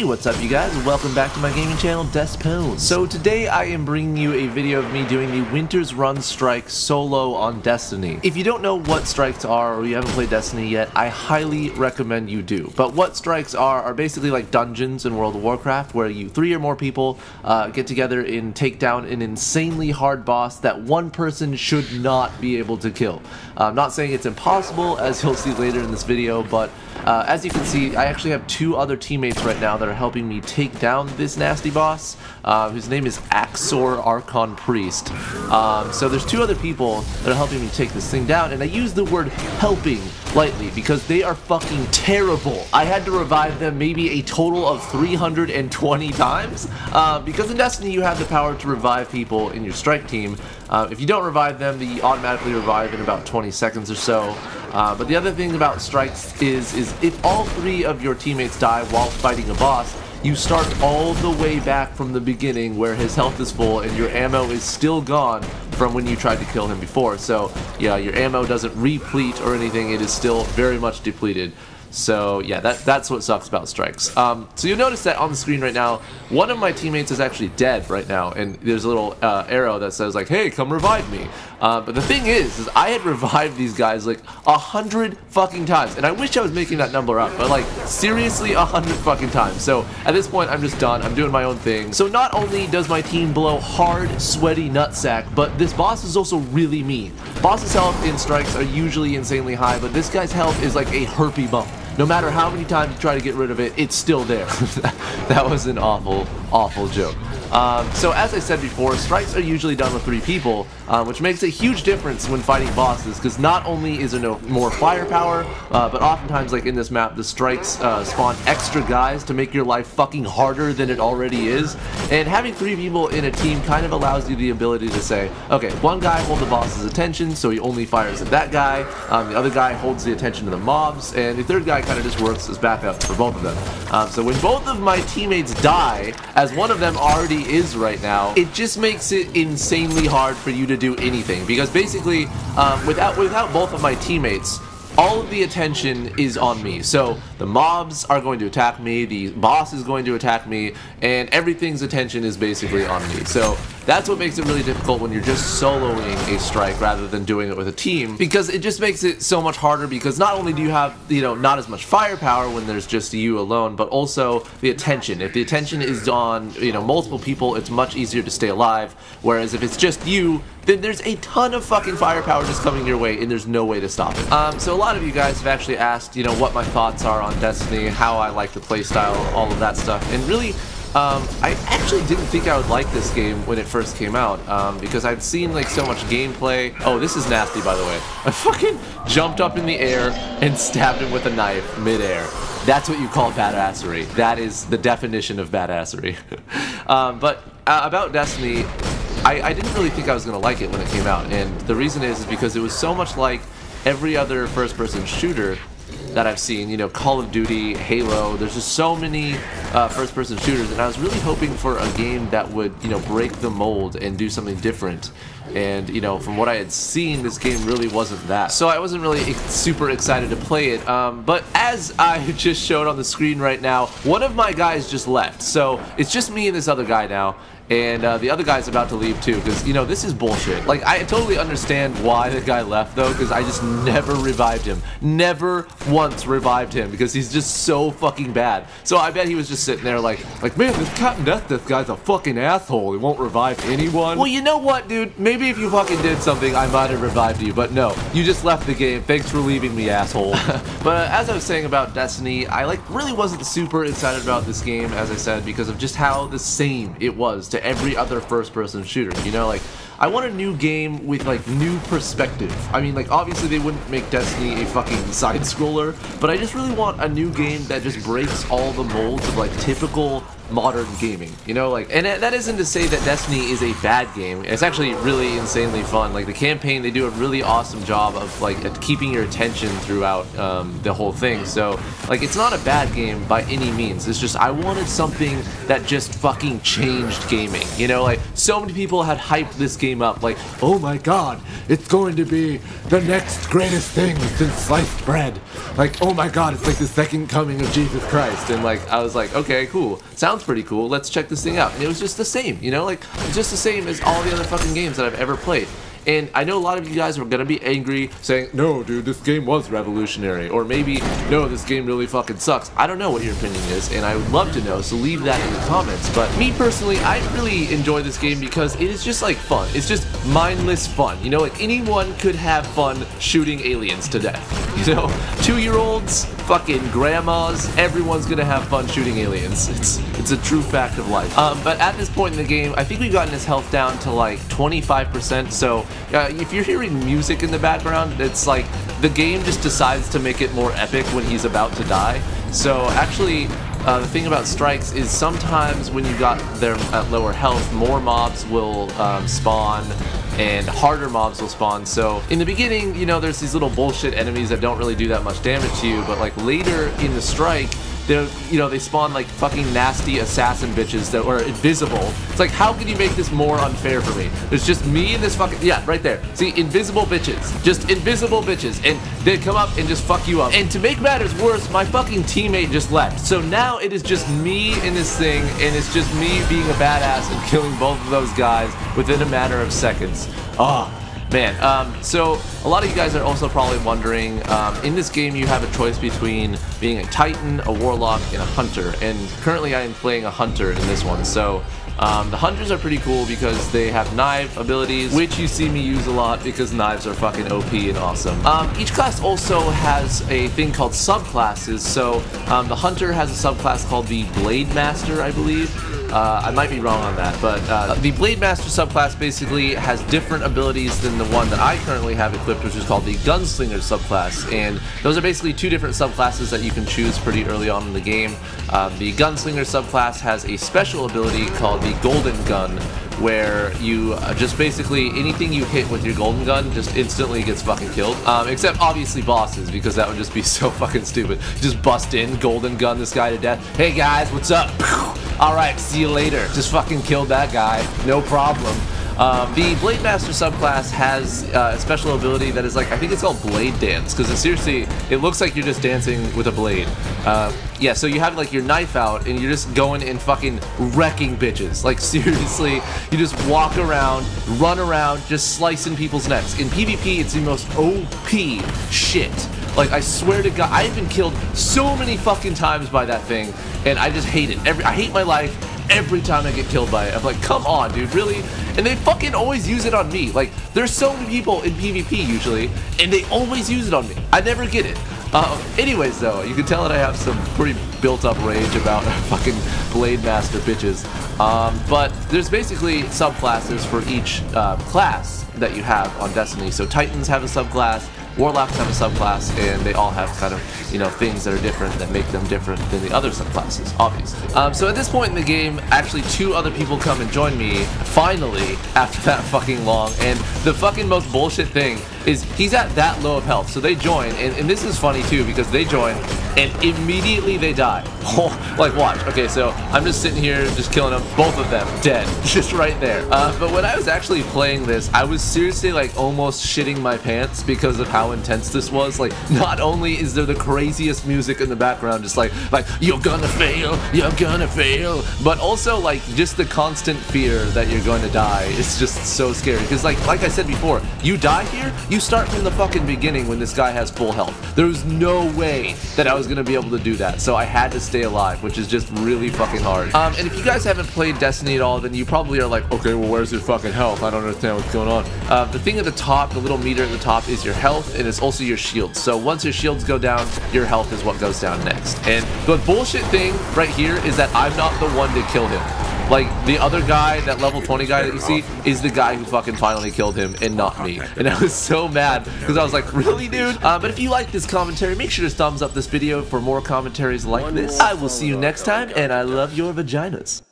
Hey, what's up you guys, and welcome back to my gaming channel, Despwns. So today I am bringing you a video of me doing the Winter's Run Strike solo on Destiny. If you don't know what strikes are, or you haven't played Destiny yet, I highly recommend you do. But what strikes are basically like dungeons in World of Warcraft, where you 3 or more people get together and take down an insanely hard boss that one person should not be able to kill. I'm not saying it's impossible, as you'll see later in this video, but as you can see, I actually have 2 other teammates right now that are helping me take down this nasty boss, whose name is Archon Priest. So there's 2 other people that are helping me take this thing down, and I use the word helping lightly because they are fucking terrible. I had to revive them maybe a total of 320 times, because in Destiny you have the power to revive people in your strike team. If you don't revive them, they automatically revive in about 20 seconds or so. But the other thing about strikes is if all 3 of your teammates die while fighting a boss, you start all the way back from the beginning where his health is full and your ammo is still gone from when you tried to kill him before. So yeah, your ammo doesn't replete or anything, it is still very much depleted. So yeah, that's what sucks about strikes. So you'll notice that on the screen right now, one of my teammates is actually dead right now, and there's a little arrow that says like, hey, come revive me. But the thing is I had revived these guys like 100 fucking times, and I wish I was making that number up, but like seriously 100 fucking times. So at this point I'm just done, I'm doing my own thing. So not only does my team blow hard, sweaty nutsack, but this boss is also really mean. Boss's health in strikes are usually insanely high, but this guy's health is like a herpy bump. No matter how many times you try to get rid of it, it's still there. That was an awful, awful joke. So as I said before, strikes are usually done with 3 people, which makes a huge difference when fighting bosses, because not only is there no more firepower, but oftentimes, like in this map, the strikes spawn extra guys to make your life fucking harder than it already is. And having 3 people in a team kind of allows you the ability to say, okay, one guy holds the boss's attention, so he only fires at that guy, the other guy holds the attention to the mobs, and the third guy kind of just works as backup for both of them. So when both of my teammates die, as one of them already is right now, it just makes it insanely hard for you to do anything, because basically without both of my teammates, all of the attention is on me. So the mobs are going to attack me, the boss is going to attack me, and everything's attention is basically on me. So that's what makes it really difficult when you're just soloing a strike rather than doing it with a team, because it just makes it so much harder, because not only do you have, not as much firepower when there's just you alone, but also the attention. If the attention is on, multiple people, it's much easier to stay alive, whereas if it's just you, then there's a ton of fucking firepower just coming your way and there's no way to stop it. So a lot of you guys have actually asked, what my thoughts are on Destiny, how I like the playstyle, all of that stuff, and really, I actually didn't think I would like this game when it first came out, because I'd seen like so much gameplay. Oh, this is nasty, by the way. I fucking jumped up in the air and stabbed him with a knife mid-air. That's what you call badassery. That is the definition of badassery. But about Destiny, I didn't really think I was going to like it when it came out, and the reason is because it was so much like every other first-person shooter that I've seen, Call of Duty, Halo. There's just so many first-person shooters, and I was really hoping for a game that would, break the mold and do something different. And, from what I had seen, this game really wasn't that. So I wasn't really super excited to play it, but as I just showed on the screen right now, one of my guys just left. So it's just me and this other guy now. And the other guy's about to leave too, because, this is bullshit. Like, I totally understand why the guy left, though, because I just never revived him. Never once revived him, because he's just so fucking bad. So I bet he was just sitting there like, man, this Captain Death guy's a fucking asshole. He won't revive anyone. Well, you know what, dude? Maybe if you fucking did something, I might have revived you, but no. You just left the game. Thanks for leaving me, asshole. But as I was saying about Destiny, I, really wasn't super excited about this game, as I said, because of just how the same it was to every other first-person shooter. I want a new game with new perspective. I mean, obviously they wouldn't make Destiny a fucking side-scroller, but I just really want a new game that just breaks all the molds of typical modern gaming, you know, like, and that isn't to say that Destiny is a bad game. It's actually really insanely fun. Like, the campaign, they do a really awesome job of, like, keeping your attention throughout the whole thing. So, like, it's not a bad game by any means. It's just, I wanted something that just fucking changed gaming, you know, like, so many people had hyped this game up, like, oh my god, it's going to be the next greatest thing since sliced bread. Like, oh my god, it's like the second coming of Jesus Christ. And, like, I was like, okay, cool, sounds pretty cool, let's check this thing out. And it was just the same, you know, like, it's just the same as all the other fucking games that I've ever played. And I know a lot of you guys are gonna be angry, saying, no, dude, this game was revolutionary. Or maybe, no, this game really fucking sucks. I don't know what your opinion is, and I would love to know, so leave that in the comments. But me personally, I really enjoy this game because it is just, like, fun. It's just mindless fun. You know, like, anyone could have fun shooting aliens to death. You know, 2-year-olds, fucking grandmas, everyone's gonna have fun shooting aliens. It's a true fact of life. But at this point in the game, I think we've gotten his health down to like 25%, so if you're hearing music in the background, it's like the game just decides to make it more epic when he's about to die. So actually, the thing about strikes is sometimes when you got them at lower health, more mobs will spawn and harder mobs will spawn. So in the beginning, you know, there's these little bullshit enemies that don't really do that much damage to you, but like later in the strike, they're, you know, they spawn like fucking nasty assassin bitches that were invisible. It's like, how can you make this more unfair for me? There's just me and this fucking, yeah, right there. See, invisible bitches. Just invisible bitches. And they come up and just fuck you up. And to make matters worse, my fucking teammate just left. So now it is just me in this thing, and it's just me being a badass and killing both of those guys within a matter of seconds. Oh, man. So a lot of you guys are also probably wondering, in this game you have a choice between being a Titan, a Warlock, and a Hunter, and currently I am playing a Hunter in this one. So the Hunters are pretty cool because they have knife abilities, which you see me use a lot because knives are fucking OP and awesome. Each class also has a thing called subclasses. So the Hunter has a subclass called the Blade Master, I believe. I might be wrong on that, but the Blade Master subclass basically has different abilities than the one that I currently have equipped, which is called the Gunslinger subclass. And those are basically two different subclasses that you can choose pretty early on in the game. The Gunslinger subclass has a special ability called the Golden Gun, where you just basically anything you hit with your golden gun just instantly gets fucking killed. Except obviously bosses, because that would just be so fucking stupid. Just bust in, golden gun this guy to death. Hey guys, what's up? Alright, see you later. Just fucking killed that guy. No problem. The Blade Master subclass has a special ability that is like, I think it's called Blade Dance, because seriously, it looks like you're just dancing with a blade. Yeah, so you have like your knife out and you're just going and fucking wrecking bitches. Like seriously, you just walk around, run around, just slicing people's necks. In PvP, it's the most OP shit. Like, I swear to God, I've been killed so many fucking times by that thing, and I just hate it. I hate my life every time I get killed by it. I'm like, come on, dude, really? And they fucking always use it on me. Like, there's so many people in PvP usually, and they always use it on me. I never get it. Anyways, though, you can tell that I have some pretty built-up rage about fucking Blade Master bitches. But there's basically subclasses for each class that you have on Destiny. So Titans have a subclass, Warlocks have a subclass, and they all have kind of, you know, things that are different that make them different than the other subclasses, obviously. So at this point in the game, actually 2 other people come and join me, finally, after that fucking long, and the fucking most bullshit thing is he's at that low of health, so they join, and this is funny too, because they join, and immediately they die. Like, watch. Okay, so I'm just sitting here, just killing them, both of them, dead, just right there. But when I was actually playing this, I was seriously, like, almost shitting my pants because of how intense this was. Like, not only is there the craziest music in the background, just like you're gonna fail, but also, like, just the constant fear that you're going to die. It's just so scary, because like I said before, you die here, you start from the fucking beginning when this guy has full health. There was no way that I was gonna be able to do that, so I had to stay alive, which is just really fucking hard. And if you guys haven't played Destiny at all, then you probably are like, okay, well, where's your fucking health? I don't understand what's going on. The thing at the top, the little meter at the top, is your health, and it's also your shields. So once your shields go down, your health is what goes down next. And the bullshit thing right here is that I'm not the one to kill him. Like, the other guy, that level 20 guy that you see, is the guy who fucking finally killed him and not me. And I was so mad because I was like, really, dude? But if you like this commentary, make sure to thumbs up this video for more commentaries like this. I will see you next time, and I love your vaginas.